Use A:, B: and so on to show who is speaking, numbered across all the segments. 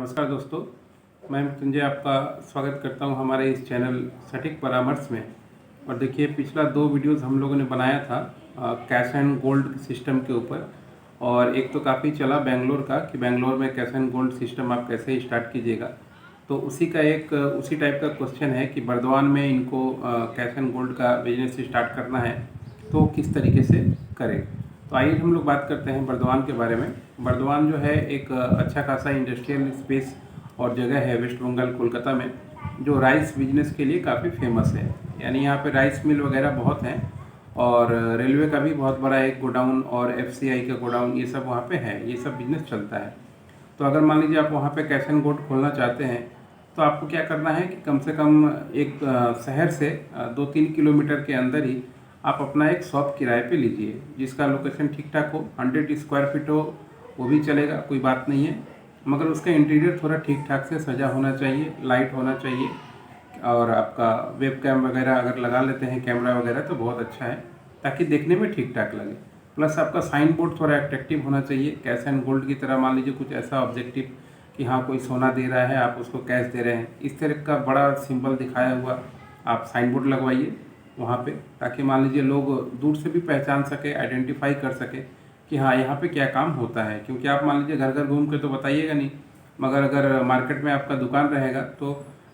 A: नमस्कार दोस्तों, मैं मृत्युंजय आपका स्वागत करता हूं हमारे इस चैनल सटीक परामर्श में। और देखिए, पिछला 2 वीडियोज़ हम लोगों ने बनाया था कैश एंड गोल्ड सिस्टम के ऊपर। और एक तो काफ़ी चला बेंगलोर का कि बेंगलोर में कैश एंड गोल्ड सिस्टम आप कैसे स्टार्ट कीजिएगा। तो उसी टाइप का क्वेश्चन है कि बर्दवान में इनको कैश एंड गोल्ड का बिजनेस स्टार्ट करना है तो किस तरीके से करें। तो आइए हम लोग बात करते हैं बर्दवान के बारे में। बर्दवान जो है एक अच्छा खासा इंडस्ट्रियल स्पेस और जगह है वेस्ट बंगाल कोलकाता में, जो राइस बिजनेस के लिए काफ़ी फेमस है। यानी यहाँ पे राइस मिल वगैरह बहुत हैं और रेलवे का भी बहुत बड़ा एक गोडाउन और एफसीआई का गोडाउन ये सब वहाँ पे है, ये सब बिजनेस चलता है। तो अगर मान लीजिए आप वहाँ पे कैश एंड गोल्ड खोलना चाहते हैं तो आपको क्या करना है कि कम से कम एक शहर से 2-3 किलोमीटर के अंदर ही आप अपना एक शॉप किराए पे लीजिए, जिसका लोकेशन ठीक ठाक हो, 100 स्क्वायर फीट हो वो भी चलेगा, कोई बात नहीं है। मगर उसका इंटीरियर थोड़ा ठीक ठाक से सजा होना चाहिए, लाइट होना चाहिए और आपका वेब कैम वगैरह अगर लगा लेते हैं कैमरा वगैरह तो बहुत अच्छा है, ताकि देखने में ठीक ठाक लगे। प्लस आपका साइन बोर्ड थोड़ा अट्रैक्टिव होना चाहिए, कैश एंड गोल्ड की तरह। मान लीजिए कुछ ऐसा ऑब्जेक्टिव कि हाँ कोई सोना दे रहा है, आप उसको कैश दे रहे हैं, इस तरह का बड़ा सिंबल दिखाया हुआ आप साइन बोर्ड लगवाइए वहाँ पे, ताकि मान लीजिए लोग दूर से भी पहचान सके, आइडेंटिफाई कर सके कि हाँ यहाँ पे क्या काम होता है। क्योंकि आप मान लीजिए घर घर घूम के तो बताइएगा नहीं, मगर अगर मार्केट में आपका दुकान रहेगा तो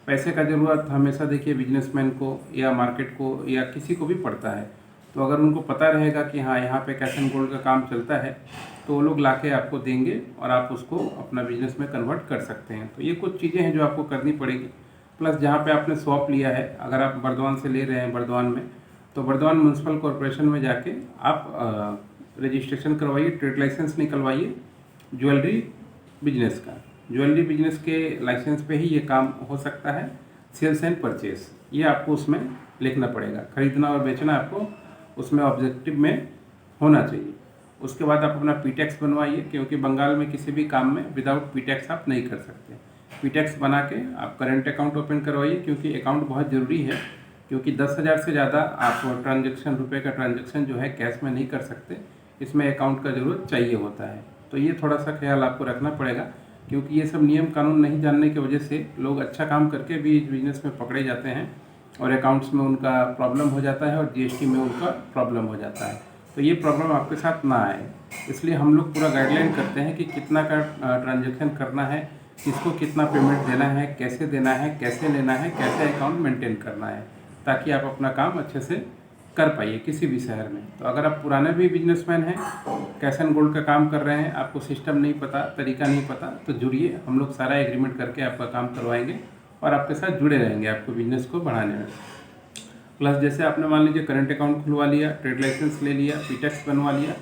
A: पैसे का ज़रूरत हमेशा देखिए बिजनेसमैन को या मार्केट को या किसी को भी पड़ता है। तो अगर उनको पता रहेगा कि हाँ यहाँ पे कैश एंड गोल्ड का काम चलता है तो वो लोग लाके आपको देंगे और आप उसको अपना बिजनेस में कन्वर्ट कर सकते हैं। तो ये कुछ चीज़ें हैं जो आपको करनी पड़ेगी। प्लस जहाँ पे आपने शॉप लिया है, अगर आप बर्दवान से ले रहे हैं बर्दवान में, तो बर्दवान म्यूनसिपल कॉरपोरेशन में जाके आप रजिस्ट्रेशन करवाइए, ट्रेड लाइसेंस निकलवाइए ज्वेलरी बिजनेस का। ज्वेलरी बिजनेस के लाइसेंस पे ही ये काम हो सकता है। सेल्स एंड परचेस ये आपको उसमें लिखना पड़ेगा, खरीदना और बेचना आपको उसमें ऑब्जेक्टिव में होना चाहिए। उसके बाद आप अपना पीटैक्स बनवाइए, क्योंकि बंगाल में किसी भी काम में विदाउट पीटैक्स आप नहीं कर सकते। पीटैक्स बना के आप करेंट अकाउंट ओपन करवाइए, क्योंकि अकाउंट बहुत ज़रूरी है। क्योंकि 10,000 से ज़्यादा आप ट्रांजेक्शन, रुपये का ट्रांजेक्शन जो है कैश में नहीं कर सकते, इसमें अकाउंट का ज़रूरत चाहिए होता है। तो ये थोड़ा सा ख्याल आपको रखना पड़ेगा, क्योंकि ये सब नियम कानून नहीं जानने की वजह से लोग अच्छा काम करके भी इस बिज़नेस में पकड़े जाते हैं और अकाउंट्स में उनका प्रॉब्लम हो जाता है और जीएसटी में उनका प्रॉब्लम हो जाता है। तो ये प्रॉब्लम आपके साथ ना आए, इसलिए हम लोग पूरा गाइडलाइन करते हैं कि कितना का ट्रांजेक्शन करना है, किसको कितना पेमेंट देना है, कैसे देना है, कैसे लेना है, कैसे अकाउंट मेंटेन करना है, ताकि आप अपना काम अच्छे से कर पाइए किसी भी शहर में। तो अगर आप पुराने भी बिजनेसमैन हैं, कैश एंड गोल्ड का काम कर रहे हैं, आपको सिस्टम नहीं पता, तरीका नहीं पता, तो जुड़िए, हम लोग सारा एग्रीमेंट करके आपका काम करवाएंगे और आपके साथ जुड़े रहेंगे आपको बिजनेस को बढ़ाने में। प्लस जैसे आपने मान लीजिए करंट अकाउंट खुलवा लिया, ट्रेड लाइसेंस ले लिया, पीटैक्स बनवा लिया,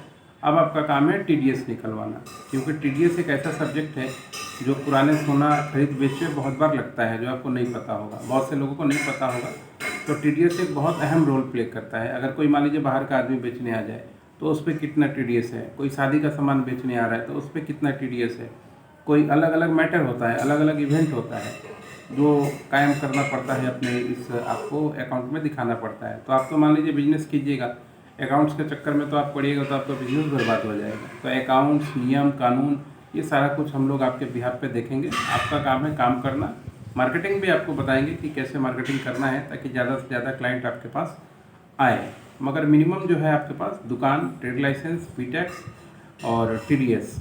A: अब आपका काम है टीडीएस निकलवाना। क्योंकि टीडीएस एक ऐसा सब्जेक्ट है जो पुराने सोना खरीद बेच में बहुत बार लगता है, जो आपको नहीं पता होगा, बहुत से लोगों को नहीं पता होगा। तो टीडीएस एक बहुत अहम रोल प्ले करता है। अगर कोई मान लीजिए बाहर का आदमी बेचने आ जाए तो उस पर कितना टीडीएस है, कोई शादी का सामान बेचने आ रहा है तो उस पर कितना टीडीएस है, कोई अलग अलग मैटर होता है, अलग अलग इवेंट होता है जो कायम करना पड़ता है, अपने इस आपको अकाउंट में दिखाना पड़ता है। तो आप तो मान लीजिए बिजनेस कीजिएगा, अकाउंट्स के चक्कर में तो आप पढ़िएगा तो आपका बिजनेस बर्बाद हो जाएगा। तो अकाउंट्स, नियम कानून, ये सारा कुछ हम लोग आपके बिहाफ पे देखेंगे। आपका काम है काम करना। मार्केटिंग भी आपको बताएंगे कि कैसे मार्केटिंग करना है, ताकि ज़्यादा से ज़्यादा क्लाइंट आपके पास आए। मगर मिनिमम जो है आपके पास दुकान, ट्रेड लाइसेंस, पीटैक्स और टीडीएस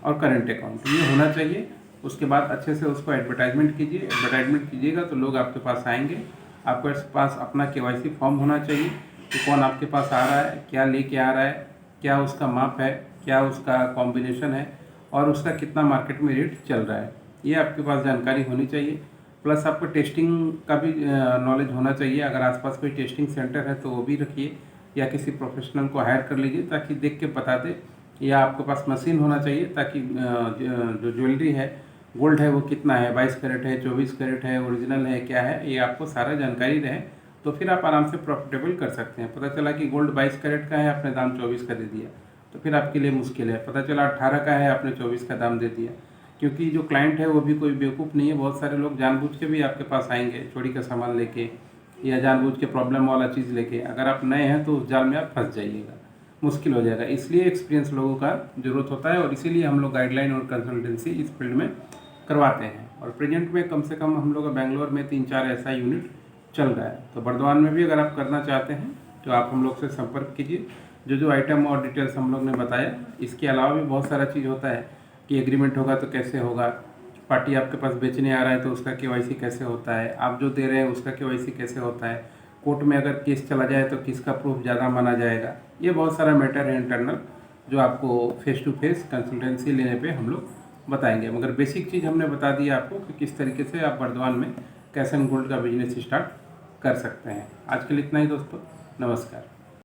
A: और करंट अकाउंट ये होना चाहिए। उसके बाद अच्छे से उसको एडवर्टाइजमेंट कीजिए। एडवर्टाइजमेंट कीजिएगा तो लोग आपके पास आएंगे। आपके पास अपना केवाईसी फॉर्म होना चाहिए कि कौन आपके पास आ रहा है, क्या लेके आ रहा है, क्या उसका माप है, क्या उसका कॉम्बिनेशन है और उसका कितना मार्केट में रेट चल रहा है, ये आपके पास जानकारी होनी चाहिए। प्लस आपको टेस्टिंग का भी नॉलेज होना चाहिए। अगर आसपास कोई टेस्टिंग सेंटर है तो वो भी रखिए, या किसी प्रोफेशनल को हायर कर लीजिए ताकि देख के बता दे। या आपके पास मशीन होना चाहिए ताकि जो ज्वेलरी है, गोल्ड है, वो कितना है, 22 कैरेट है, 24 कैरेट है, ओरिजिनल है, क्या है, ये आपको सारा जानकारी रहे तो फिर आप आराम से प्रॉफिटेबल कर सकते हैं। पता चला कि गोल्ड 22 कैरेट का है, आपने दाम 24 का दे दिया तो फिर आपके लिए मुश्किल है। पता चला 18 का है, आपने 24 का दाम दे दिया। क्योंकि जो क्लाइंट है वो भी कोई बेवकूफ़ नहीं है। बहुत सारे लोग जानबूझ के भी आपके पास आएंगे चोरी का सामान लेके या जानबूझ के प्रॉब्लम वाला चीज़ लेके। अगर आप नए हैं तो उस जाल में आप फंस जाइएगा, मुश्किल हो जाएगा। इसलिए एक्सपीरियंस लोगों का ज़रूरत होता है और इसीलिए हम लोग गाइडलाइन और कंसल्टेंसी इस फील्ड में करवाते हैं। और प्रेजेंट में कम से कम हम लोग बेंगलोर में 3-4 ऐसा यूनिट चल रहा है। तो बर्दवान में भी अगर आप करना चाहते हैं तो आप हम लोग से संपर्क कीजिए। जो आइटम और डिटेल्स हम लोग ने बताया, इसके अलावा भी बहुत सारा चीज़ होता है कि एग्रीमेंट होगा तो कैसे होगा, पार्टी आपके पास बेचने आ रहा है तो उसका केवाईसी कैसे होता है, आप जो दे रहे हैं उसका केवाईसी कैसे होता है, कोर्ट में अगर केस चला जाए तो किसका प्रूफ ज़्यादा माना जाएगा। ये बहुत सारा मैटर है इंटरनल, जो आपको फेस टू फेस कंसल्टेंसी लेने पे हम लोग बताएंगे। मगर बेसिक चीज़ हमने बता दी आपको कि किस तरीके से आप बर्दवान में कैश एंड गोल्ड का बिजनेस स्टार्ट कर सकते हैं। आज के लिए इतना ही दोस्तों, नमस्कार।